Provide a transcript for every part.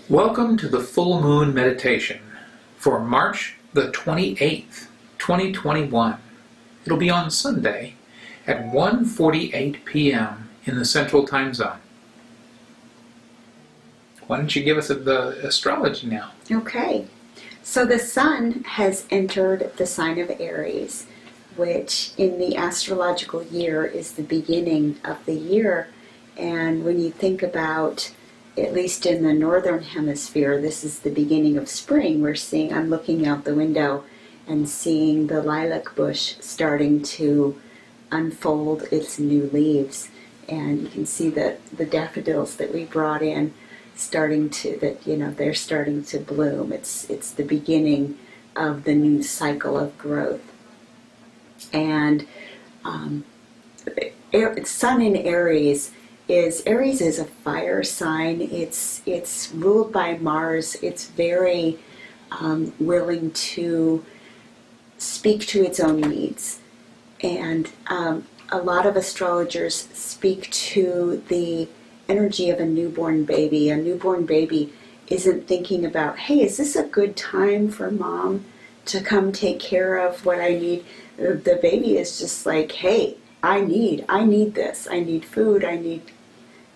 Welcome to the full moon meditation for March the 28th, 2021. It'll be on Sunday at 1:48 p.m. in the Central Time Zone. Why don't you give us the astrology now? Okay, so the sun has entered the sign of Aries, which in the astrological year is the beginning of the year. And when you think about, at least in the northern hemisphere, this is the beginning of spring. I'm looking out the window and seeing the lilac bush starting to unfold its new leaves. And you can see that the daffodils that we brought in they're starting to bloom. It's the beginning of the new cycle of growth. And sun in Aries is a fire sign. It's ruled by Mars. It's very willing to speak to its own needs. And a lot of astrologers speak to the energy of a newborn baby. A newborn baby isn't thinking about, hey, is this a good time for mom to come take care of what I need? The baby is just like, hey, I need this. I need food. I need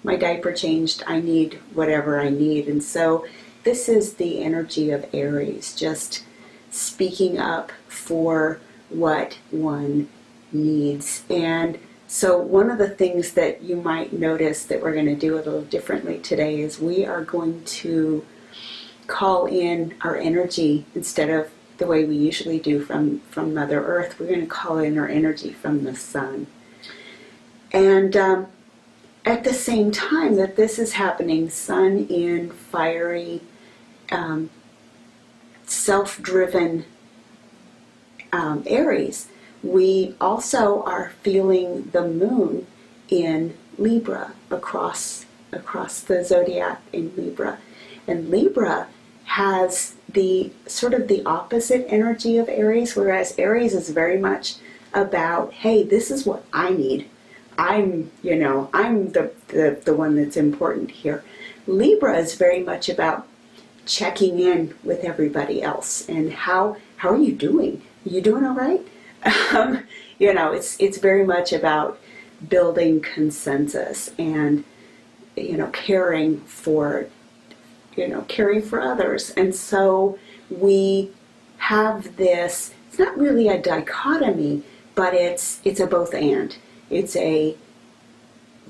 my diaper changed. I need whatever I need. And so this is the energy of Aries, just speaking up for what one needs. And so one of the things that you might notice that we're going to do a little differently today is we are going to call in our energy instead of the way we usually do from Mother Earth. We're going to call in our energy from the sun. And at the same time that this is happening, sun in fiery, self-driven Aries, we also are feeling the moon in Libra, across the zodiac in Libra. And Libra has the sort of the opposite energy of Aries, whereas Aries is very much about, hey, this is what I need. I'm the one that's important here. Libra is very much about checking in with everybody else and how are you doing? Are you doing all right? It's very much about building consensus and caring for others. And so we have this, it's not really a dichotomy, but it's a both and. It's a,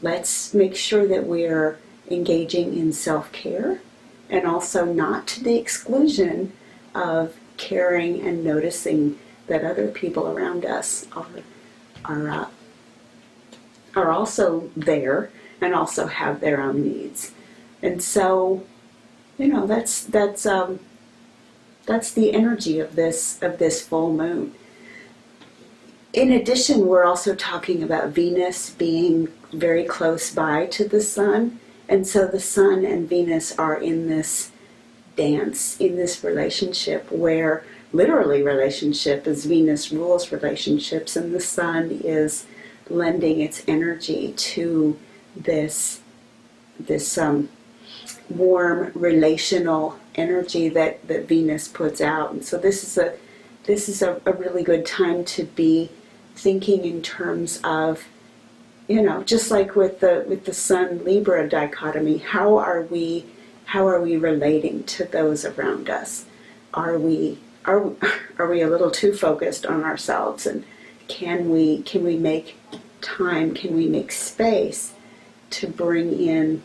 let's make sure that we're engaging in self-care and also not to the exclusion of caring and noticing that other people around us are also there and also have their own needs. And so, that's the energy of this full moon. In addition, we're also talking about Venus being very close by to the sun, and so the sun and Venus are in this dance, in this relationship where literally relationship is Venus rules relationships, and the sun is lending its energy to this warm relational energy that Venus puts out. And so this is a really good time to be thinking in terms of, just like with the Sun Libra dichotomy, how are we relating to those around us? Are we a little too focused on ourselves, and can we make time, can we make space to bring in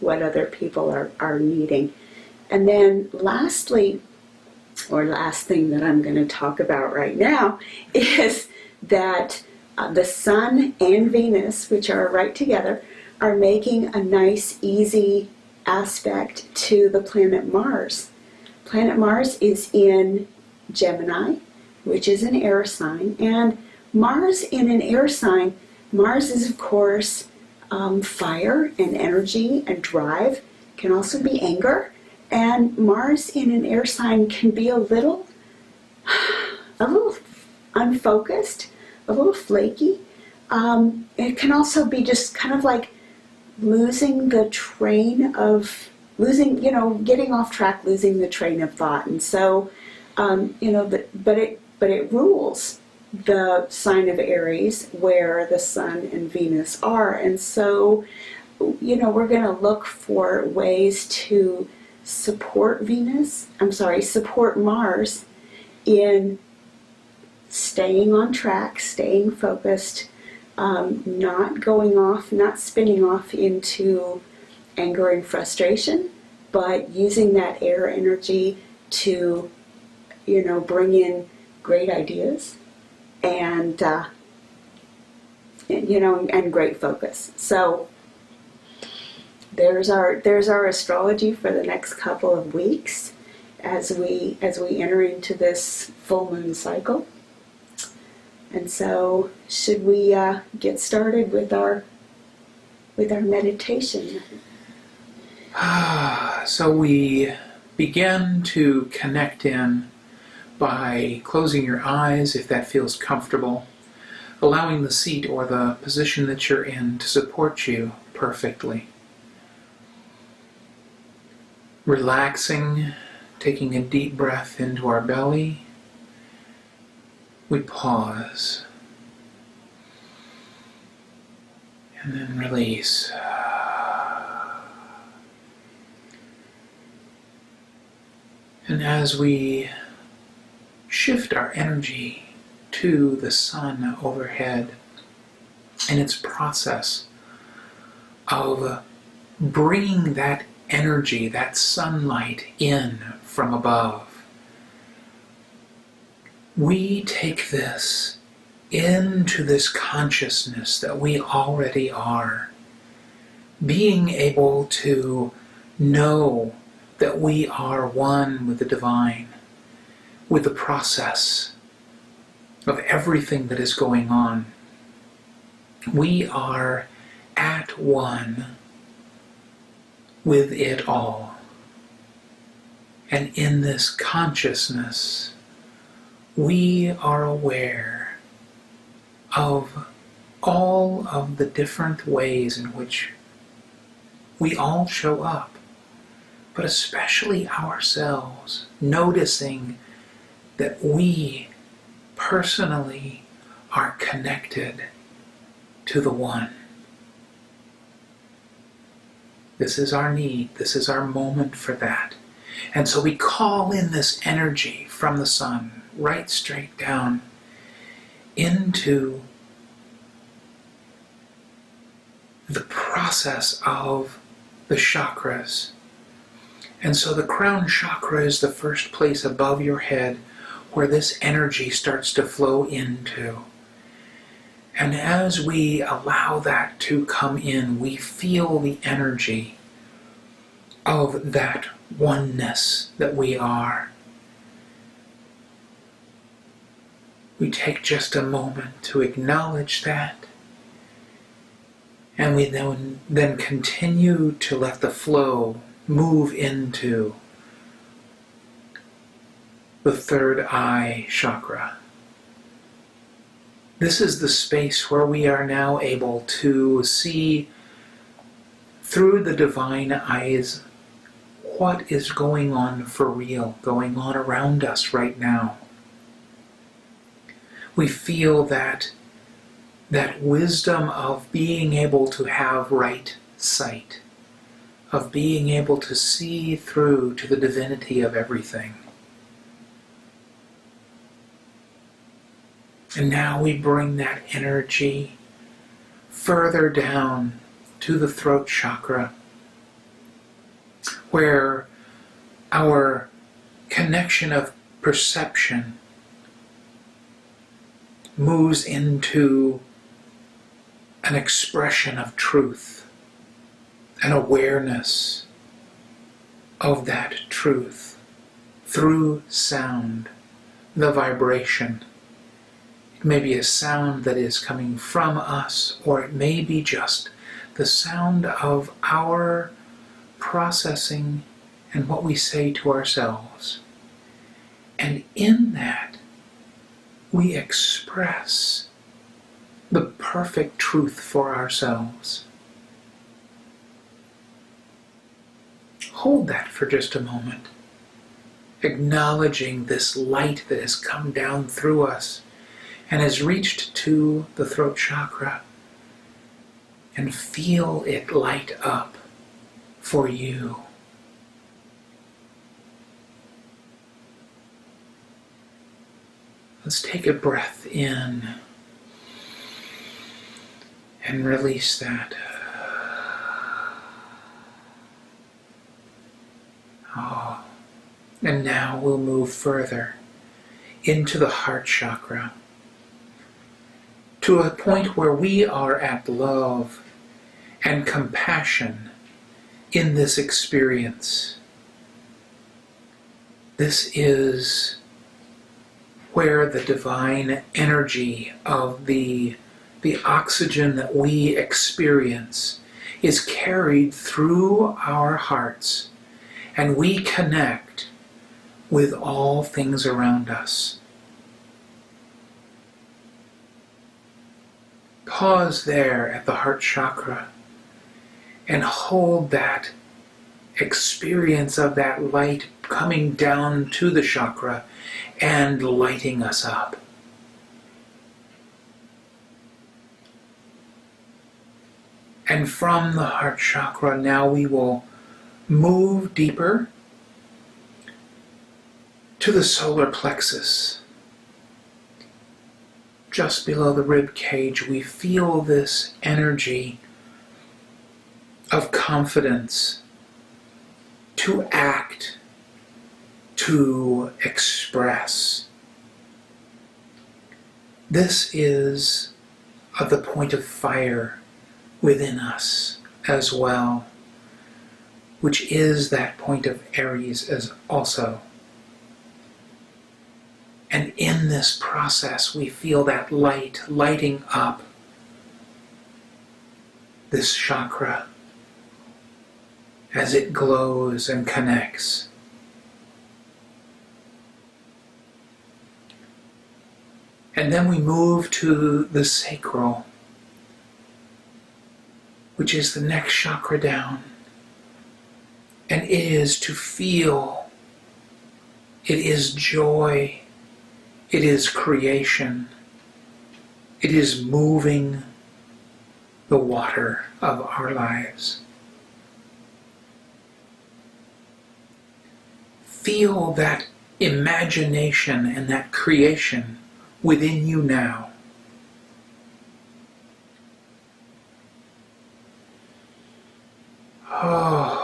what other people are needing? And then last thing that I'm going to talk about right now is that the sun and Venus, which are right together, are making a nice, easy aspect to the planet Mars. Planet Mars is in Gemini, which is an air sign, and Mars in an air sign, Mars is of course fire and energy and drive, can also be anger, and Mars in an air sign can be a little unfocused, a little flaky. It can also be just kind of like losing the train of losing, getting off track, losing the train of thought. And so, but it rules the sign of Aries where the Sun and Venus are. And so, we're going to look for ways to support Mars in staying on track, staying focused, not going off, not spinning off into anger and frustration, but using that air energy to, bring in great ideas and great focus. So there's our astrology for the next couple of weeks as we enter into this full moon cycle. And so, should we get started with our meditation? So we begin to connect in by closing your eyes if that feels comfortable, allowing the seat or the position that you're in to support you perfectly. Relaxing, taking a deep breath into our belly, we pause and then release. And as we shift our energy to the sun overhead and its process of bringing that energy, that sunlight in from above, we take this into this consciousness that we already are, being able to know that we are one with the divine, with the process of everything that is going on. We are at one with it all. And in this consciousness, we are aware of all of the different ways in which we all show up, but especially ourselves, noticing that we personally are connected to the One. This is our need. This is our moment for that. And so we call in this energy from the sun, right straight down into the process of the chakras. And so the Crown Chakra is the first place above your head where this energy starts to flow into. And as we allow that to come in, we feel the energy of that oneness that we are. We take just a moment to acknowledge that, and we then continue to let the flow move into the third eye chakra. This is the space where we are now able to see through the divine eyes what is going on for real, going on around us right now. We feel that wisdom of being able to have right sight, of being able to see through to the divinity of everything. And now we bring that energy further down to the throat chakra, where our connection of perception moves into an expression of truth, an awareness of that truth through sound, the vibration. It may be a sound that is coming from us, or it may be just the sound of our processing and what we say to ourselves. And in that, we express the perfect truth for ourselves. hold that for just a moment, acknowledging this light that has come down through us and has reached to the throat chakra, and feel it light up for you. Let's take a breath in and release that. Oh. And now we'll move further into the heart chakra, to a point where we are at love and compassion in this experience. This is where the divine energy of the oxygen that we experience is carried through our hearts, and we connect with all things around us. Pause there at the heart chakra and hold that experience of that light coming down to the chakra and lighting us up. And from the heart chakra, now we will move deeper to the solar plexus. Just below the rib cage, we feel this energy of confidence to act, to express. This is the point of fire within us as well, which is that point of Aries as also. And in this process, we feel that light lighting up this chakra as it glows and connects. And then we move to the sacral, which is the next chakra down. And it is to feel, it is joy, it is creation, it is moving the water of our lives. Feel that imagination and that creation within you now. Oh.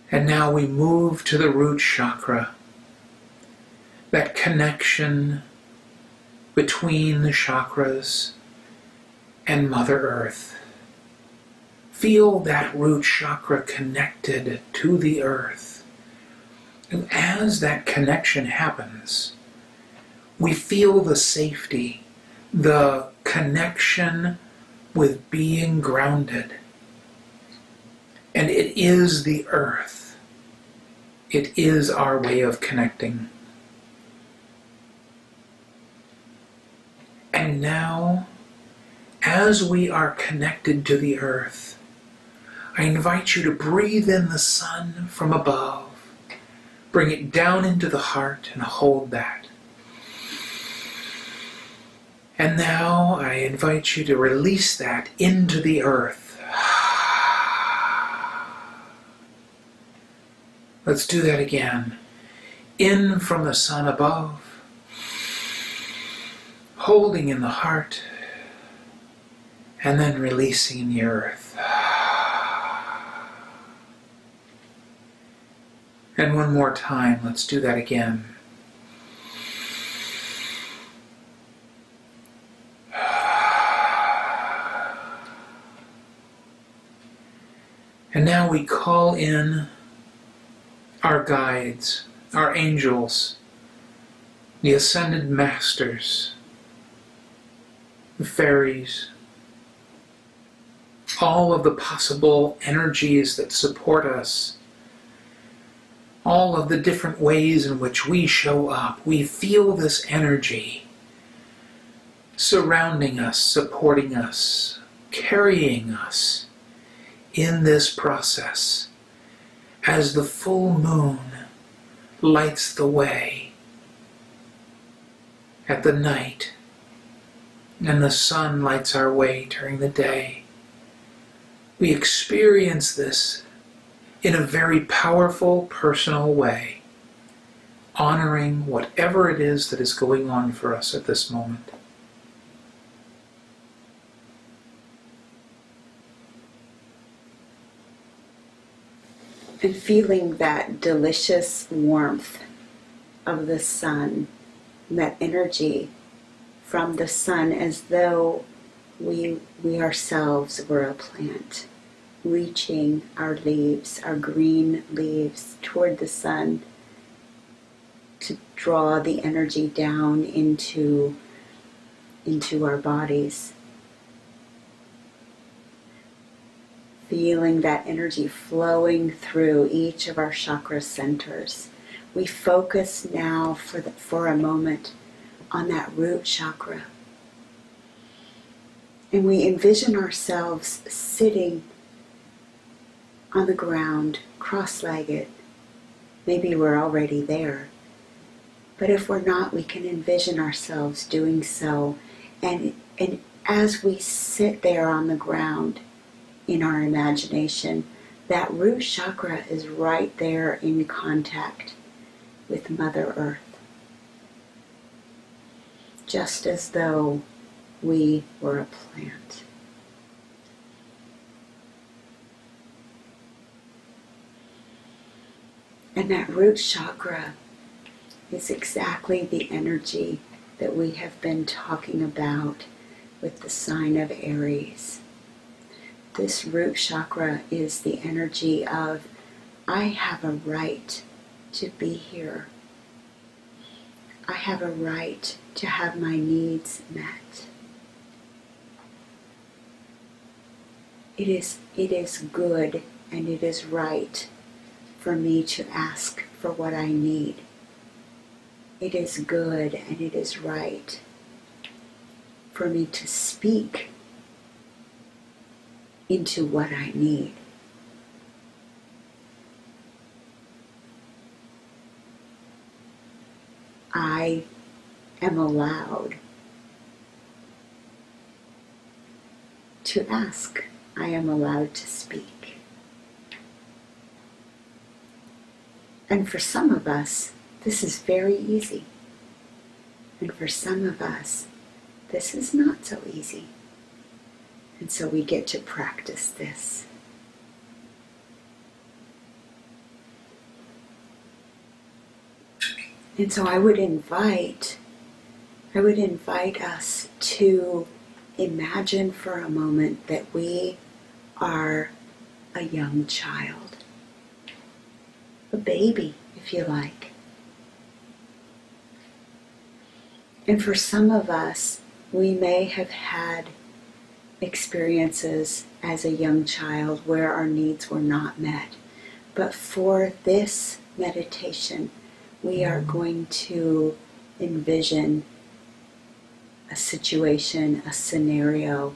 And now we move to the root chakra, that connection between the chakras and Mother Earth. Feel that root chakra connected to the earth. And as that connection happens, we feel the safety, the connection with being grounded. And it is the earth. It is our way of connecting. And now, as we are connected to the earth, I invite you to breathe in the sun from above. Bring it down into the heart and hold that. And now I invite you to release that into the earth. Let's do that again. In from the sun above, holding in the heart, and then releasing in the earth. And one more time, let's do that again. And now we call in our guides, our angels, the ascended masters, the fairies, all of the possible energies that support us, all of the different ways in which we show up. We feel this energy surrounding us, supporting us, carrying us in this process as the full moon lights the way at the night and the sun lights our way during the day. We experience this in a very powerful, personal way, honoring whatever it is that is going on for us at this moment. And feeling that delicious warmth of the sun, that energy from the sun, as though we ourselves were a plant, reaching our leaves, our green leaves, toward the sun to draw the energy down into our bodies. Feeling that energy flowing through each of our chakra centers. We focus now for a moment on that root chakra. And we envision ourselves sitting on the ground, cross-legged. Maybe we're already there. But if we're not, we can envision ourselves doing so. And as we sit there on the ground in our imagination, that root chakra is right there in contact with Mother Earth. Just as though we were a plant. And that root chakra is exactly the energy that we have been talking about with the sign of Aries. This root chakra is the energy of, I have a right to be here. I have a right to have my needs met. It is good and it is right for me to ask for what I need. It is good and it is right for me to speak into what I need. I am allowed to ask. I am allowed to speak. And for some of us, this is very easy. And for some of us, this is not so easy. And so we get to practice this. And so I would invite us to imagine for a moment that we are a young child. A baby, if you like. And for some of us, we may have had experiences as a young child where our needs were not met. But for this meditation, we are going to envision a situation, a scenario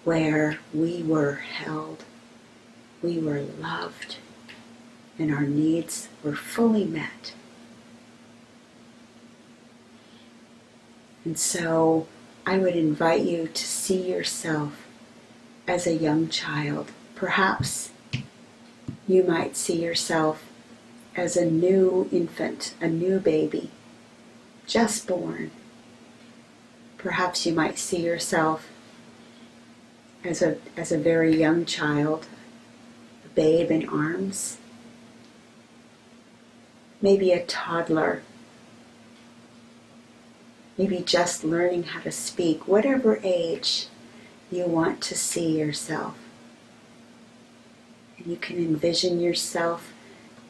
where we were held, we were loved, and our needs were fully met. And so I would invite you to see yourself as a young child. Perhaps you might see yourself as a new infant, a new baby, just born. Perhaps you might see yourself as a very young child, a babe in arms, maybe a toddler, maybe just learning how to speak, whatever age you want to see yourself. And you can envision yourself.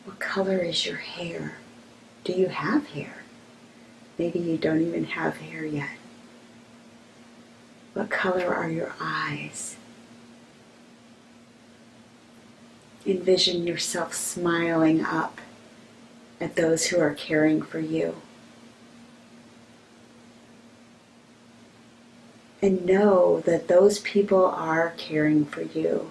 What color is your hair? Do you have hair? Maybe you don't even have hair yet. What color are your eyes? Envision yourself smiling up at those who are caring for you. And know that those people are caring for you.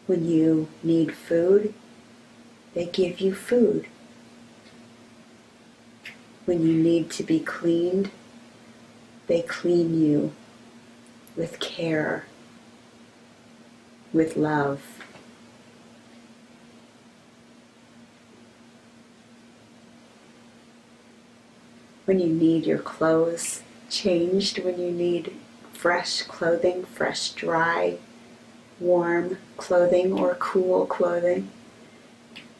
When you need food, they give you food. When you need to be cleaned, they clean you with care, with love. When you need your clothes changed, when you need fresh clothing, fresh, dry, warm clothing or cool clothing,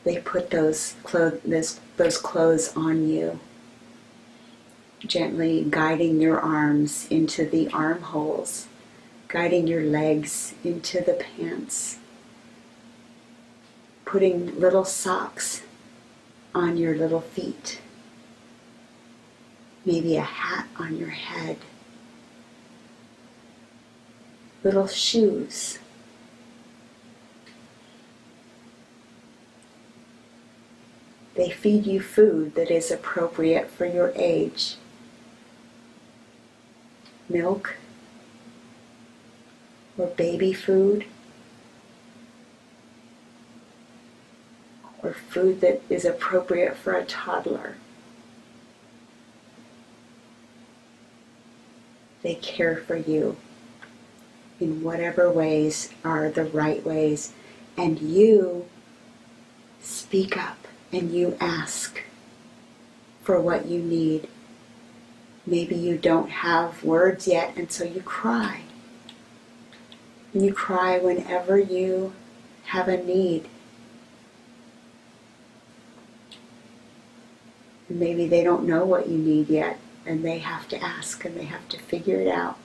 they put those clothes on you, gently guiding your arms into the armholes, guiding your legs into the pants, putting little socks on your little feet, maybe a hat on your head, little shoes. They feed you food that is appropriate for your age. Milk or baby food or food that is appropriate for a toddler. They care for you in whatever ways are the right ways, and you speak up and you ask for what you need. Maybe you don't have words yet, and so you cry. And you cry whenever you have a need. And maybe they don't know what you need yet, and they have to ask and they have to figure it out.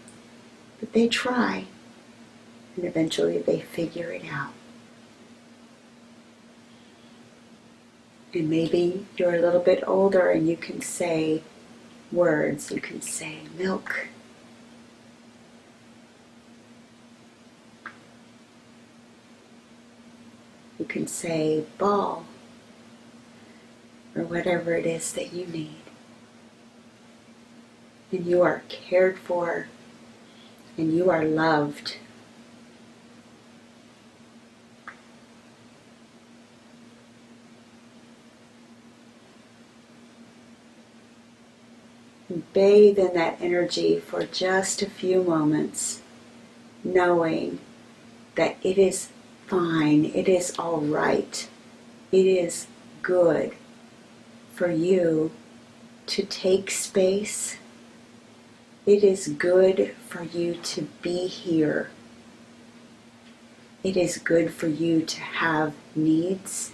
But they try, and eventually they figure it out. And maybe you're a little bit older and you can say words. You can say milk. You can say ball, or whatever it is that you need. And you are cared for, and you are loved. And bathe in that energy for just a few moments, knowing that it is fine, it is all right, it is good for you to take space. It is good for you to be here. It is good for you to have needs,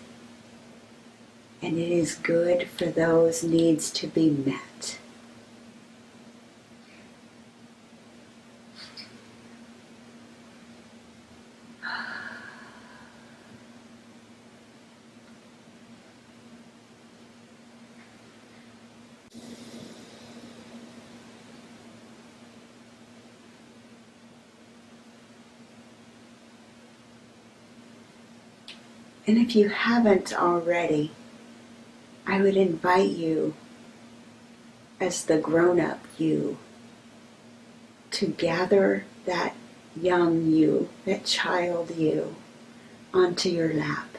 and it is good for those needs to be met. And if you haven't already, I would invite you, as the grown-up you, to gather that young you, that child you, onto your lap.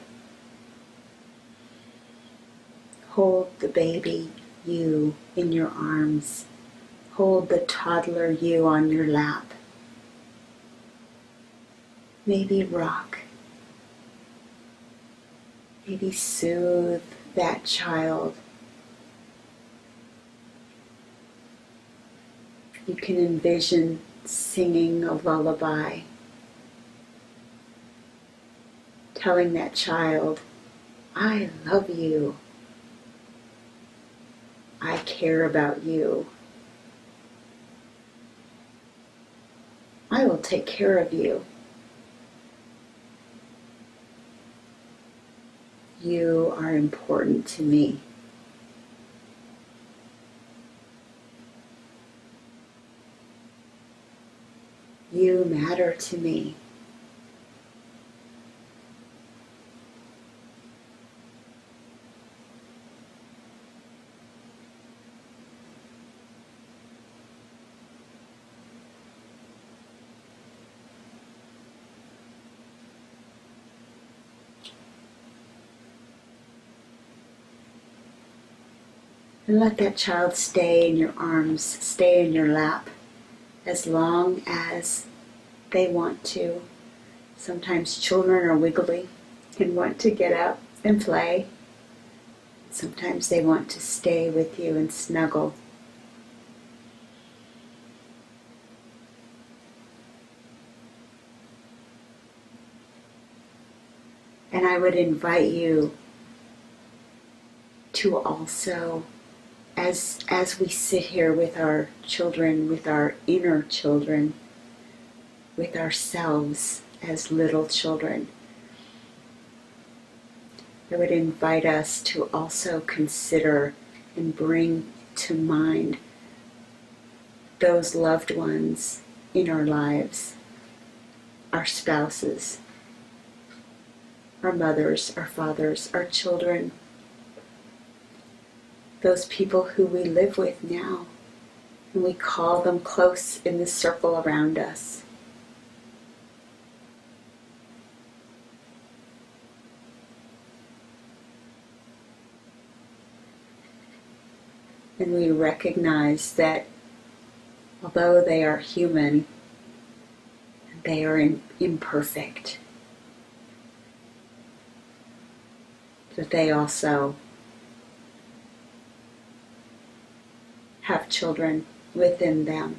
Hold the baby you in your arms. Hold the toddler you on your lap. Maybe rock. Maybe soothe that child. You can envision singing a lullaby, telling that child, I love you. I care about you. I will take care of you. You are important to me. You matter to me. And let that child stay in your arms, stay in your lap as long as they want to. Sometimes children are wiggly and want to get up and play. Sometimes they want to stay with you and snuggle. And I would invite you to also, as we sit here with our children, with our inner children, with ourselves as little children, I would invite us to also consider and bring to mind those loved ones in our lives, our spouses, our mothers, our fathers, our children, those people who we live with now, and we call them close in the circle around us. And we recognize that although they are human, they are imperfect, that they also have children within them.